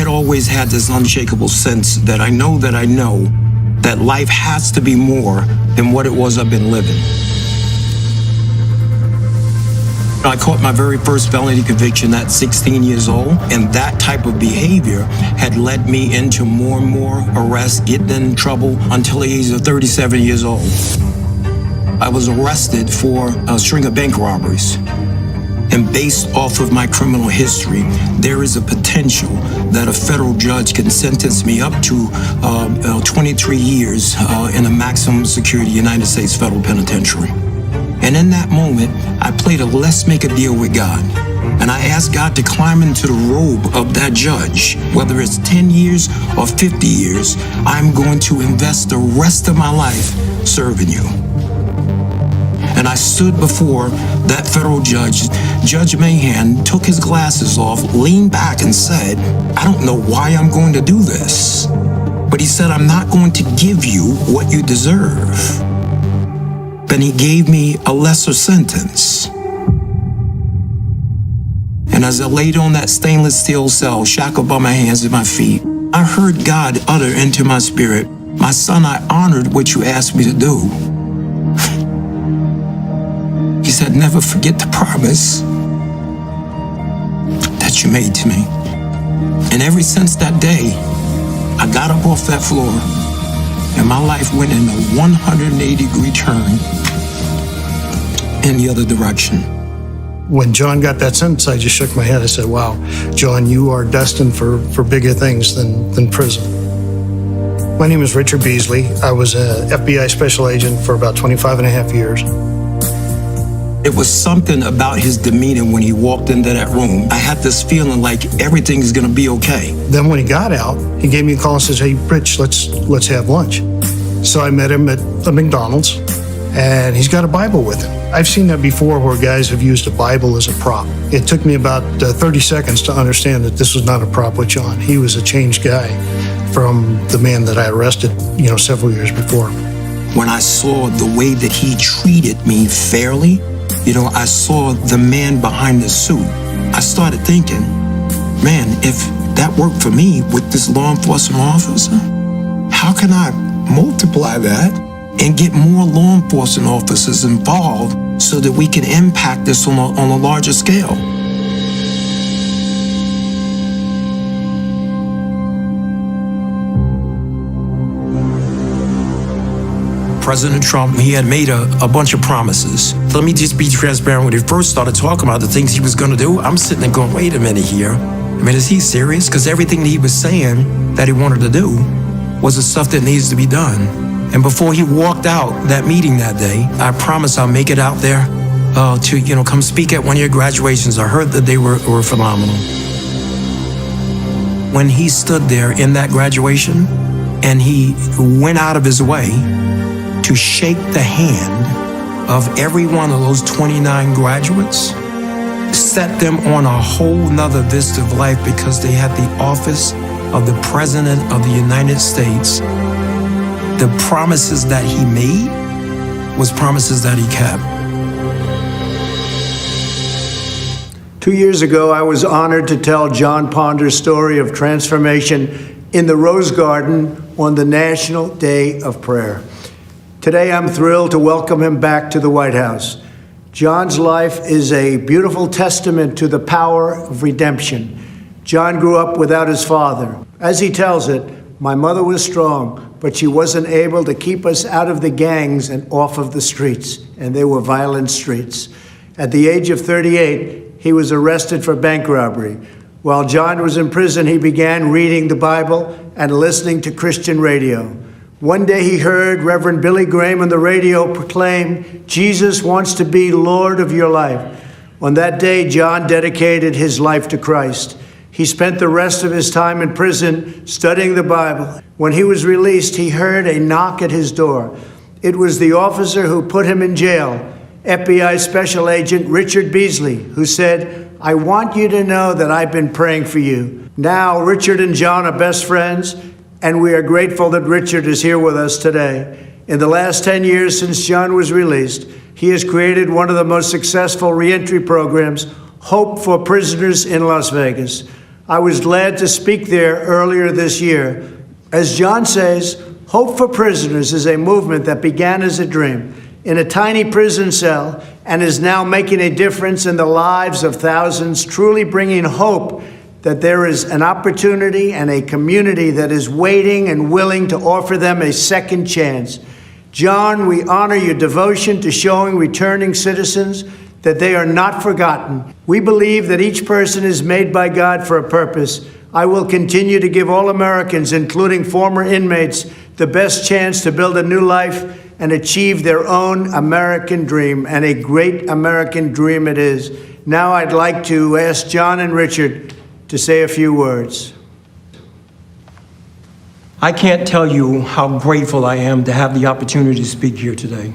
always had this unshakable sense that I know that life has to be more than what it was I've been living. I caught my very first felony conviction at 16 years old, and that type of behavior had led me into more and more arrests, getting in trouble until the age of 37 years old. I was arrested for a string of bank robberies. And based off of my criminal history, there is a potential that a federal judge can sentence me up to 23 years in a maximum security United States federal penitentiary. And in that moment, I played a let's make a deal with God. And I asked God to climb into the robe of that judge. Whether it's 10 years or 50 years, I'm going to invest the rest of my life serving you. And I stood before that federal judge. Judge Mahan took his glasses off, leaned back and said, I don't know why I'm going to do this. But he said, I'm not going to give you what you deserve. Then he gave me a lesser sentence. And as I laid on that stainless steel cell, shackled by my hands and my feet, I heard God utter into my spirit, my son, I honored what you asked me to do. He said, never forget the promise that you made to me. And ever since that day, I got up off that floor and my life went in a 180-degree turn in the other direction. When Jon got that sentence, I just shook my head. I said, wow, Jon, you are destined for bigger things than prison. My name is Richard Beasley. I was an FBI special agent for about 25 and a half years. It was something about his demeanor when he walked into that room. I had this feeling like everything's gonna be okay. Then when he got out, he gave me a call and says, hey, Rich, let's have lunch. So I met him at the McDonald's, and he's got a Bible with him. I've seen that before where guys have used a Bible as a prop. It took me about 30 seconds to understand that this was not a prop with Jon. He was a changed guy from the man that I arrested, several years before. When I saw the way that he treated me fairly, I saw the man behind the suit. I started thinking, man, if that worked for me with this law enforcement officer, how can I multiply that and get more law enforcement officers involved so that we can impact this on a larger scale? President Trump, he had made a bunch of promises. Let me just be transparent. When he first started talking about the things he was going to do, I'm sitting there going, wait a minute here. I mean, is he serious? Because everything that he was saying that he wanted to do was the stuff that needs to be done. And before he walked out that meeting that day, I promised I'll make it out there to come speak at one of your graduations. I heard that they were phenomenal. When he stood there in that graduation and he went out of his way to shake the hand of every one of those 29 graduates, set them on a whole nother vista of life because they had the office of the President of the United States. The promises that he made was promises that he kept. 2 years ago, I was honored to tell Jon Ponder's story of transformation in the Rose Garden on the National Day of Prayer. Today, I'm thrilled to welcome him back to the White House. Jon's life is a beautiful testament to the power of redemption. Jon grew up without his father. As he tells it, my mother was strong, but she wasn't able to keep us out of the gangs and off of the streets, and they were violent streets. At the age of 38, he was arrested for bank robbery. While Jon was in prison, he began reading the Bible and listening to Christian radio. One day he heard Reverend Billy Graham on the radio proclaim, Jesus wants to be Lord of your life. On that day, Jon dedicated his life to Christ. He spent the rest of his time in prison studying the Bible. When he was released, he heard a knock at his door. It was the officer who put him in jail, FBI Special Agent Richard Beasley, who said, I want you to know that I've been praying for you. Now, Richard and Jon are best friends, and we are grateful that Richard is here with us today. In the last 10 years since Jon was released, he has created one of the most successful reentry programs, Hope for Prisoners in Las Vegas. I was glad to speak there earlier this year. As Jon says, Hope for Prisoners is a movement that began as a dream in a tiny prison cell and is now making a difference in the lives of thousands, truly bringing hope that there is an opportunity and a community that is waiting and willing to offer them a second chance. Jon, we honor your devotion to showing returning citizens that they are not forgotten. We believe that each person is made by God for a purpose. I will continue to give all Americans, including former inmates, the best chance to build a new life and achieve their own American dream, and a great American dream it is. Now I'd like to ask Jon and Richard to say a few words. I can't tell you how grateful I am to have the opportunity to speak here today.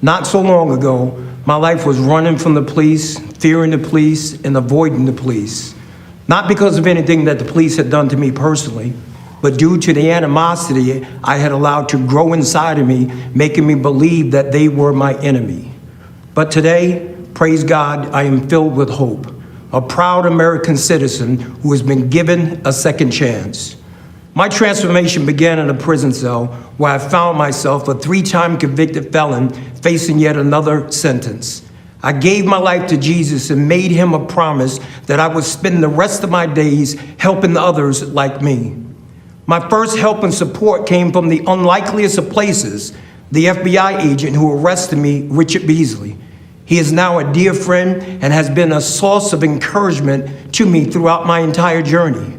Not so long ago, my life was running from the police, fearing the police, and avoiding the police. Not because of anything that the police had done to me personally, but due to the animosity I had allowed to grow inside of me, making me believe that they were my enemy. But today, praise God, I am filled with hope, a proud American citizen who has been given a second chance. My transformation began in a prison cell where I found myself a 3-time convicted felon facing yet another sentence. I gave my life to Jesus and made him a promise that I would spend the rest of my days helping others like me. My first help and support came from the unlikeliest of places, the FBI agent who arrested me, Richard Beasley. He is now a dear friend and has been a source of encouragement to me throughout my entire journey.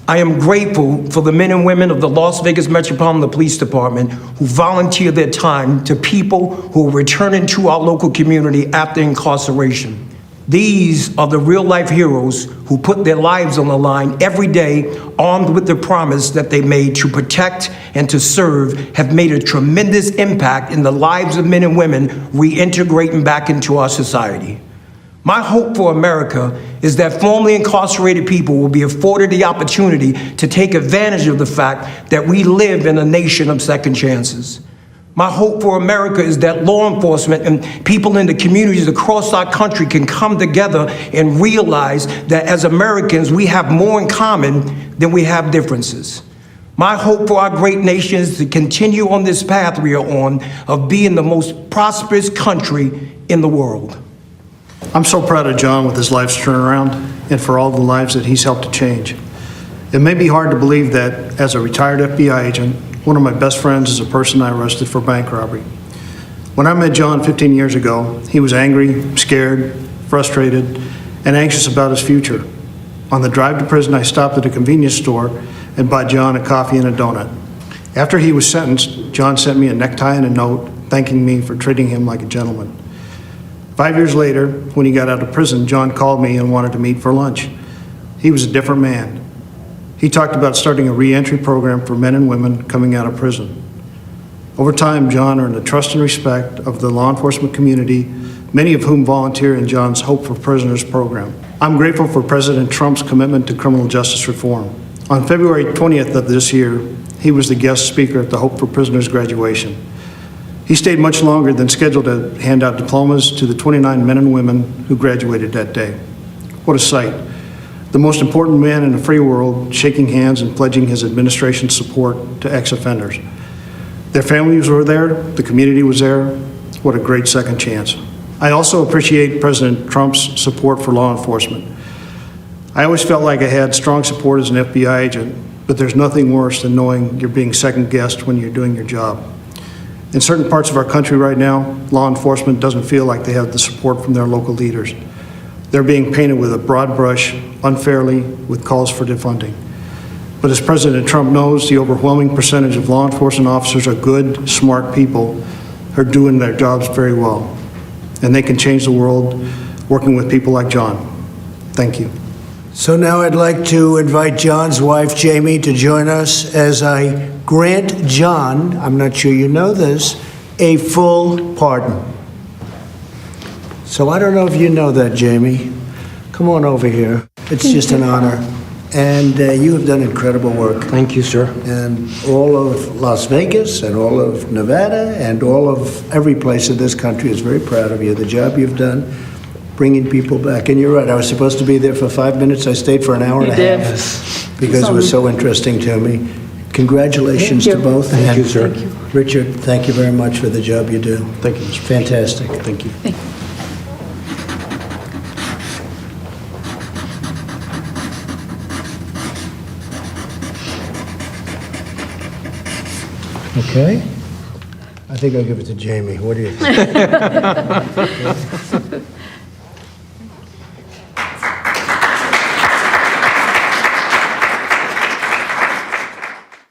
I am grateful for the men and women of the Las Vegas Metropolitan Police Department who volunteer their time to people who are returning to our local community after incarceration. These are the real-life heroes who put their lives on the line every day, armed with the promise that they made to protect and to serve, have made a tremendous impact in the lives of men and women reintegrating back into our society. My hope for America is that formerly incarcerated people will be afforded the opportunity to take advantage of the fact that we live in a nation of second chances. My hope for America is that law enforcement and people in the communities across our country can come together and realize that as Americans, we have more in common than we have differences. My hope for our great nation is to continue on this path we are on of being the most prosperous country in the world. I'm so proud of Jon with his life's turnaround and for all the lives that he's helped to change. It may be hard to believe that as a retired FBI agent, one of my best friends is a person I arrested for bank robbery. When I met Jon 15 years ago, he was angry, scared, frustrated, and anxious about his future. On the drive to prison, I stopped at a convenience store and bought Jon a coffee and a donut. After he was sentenced, Jon sent me a necktie and a note thanking me for treating him like a gentleman. 5 years later, when he got out of prison, Jon called me and wanted to meet for lunch. He was a different man. He talked about starting a reentry program for men and women coming out of prison. Over time, Jon earned the trust and respect of the law enforcement community, many of whom volunteer in Jon's Hope for Prisoners program. I'm grateful for President Trump's commitment to criminal justice reform. On February 20th of this year, he was the guest speaker at the Hope for Prisoners graduation. He stayed much longer than scheduled to hand out diplomas to the 29 men and women who graduated that day. What a sight. The most important man in the free world shaking hands and pledging his administration's support to ex-offenders. Their families were there, the community was there. What a great second chance. I also appreciate President Trump's support for law enforcement. I always felt like I had strong support as an FBI agent, but there's nothing worse than knowing you're being second-guessed when you're doing your job. In certain parts of our country right now, law enforcement doesn't feel like they have the support from their local leaders. They're being painted with a broad brush, unfairly, with calls for defunding. But as President Trump knows, the overwhelming percentage of law enforcement officers are good, smart people who are doing their jobs very well. And they can change the world working with people like Jon. Thank you. So now I'd like to invite Jon's wife, Jamie, to join us as I grant Jon, I'm not sure you know this, a full pardon. So I don't know if you know that, Jamie. Come on over here. It's just an honor. And you have done incredible work. Thank you, sir. And all of Las Vegas and all of Nevada and all of every place in this country is very proud of you, the job you've done. bringing people back. And you're right, I was supposed to be there for 5 minutes. I stayed for an hour and a did. half because it was so interesting to me. Congratulations Thank to you. both. Thank you, sir. Richard, thank you very much for the job you do. Thank you, Mr. Fantastic. Thank you. Okay. I think I'll give it to Jamie. What do you think?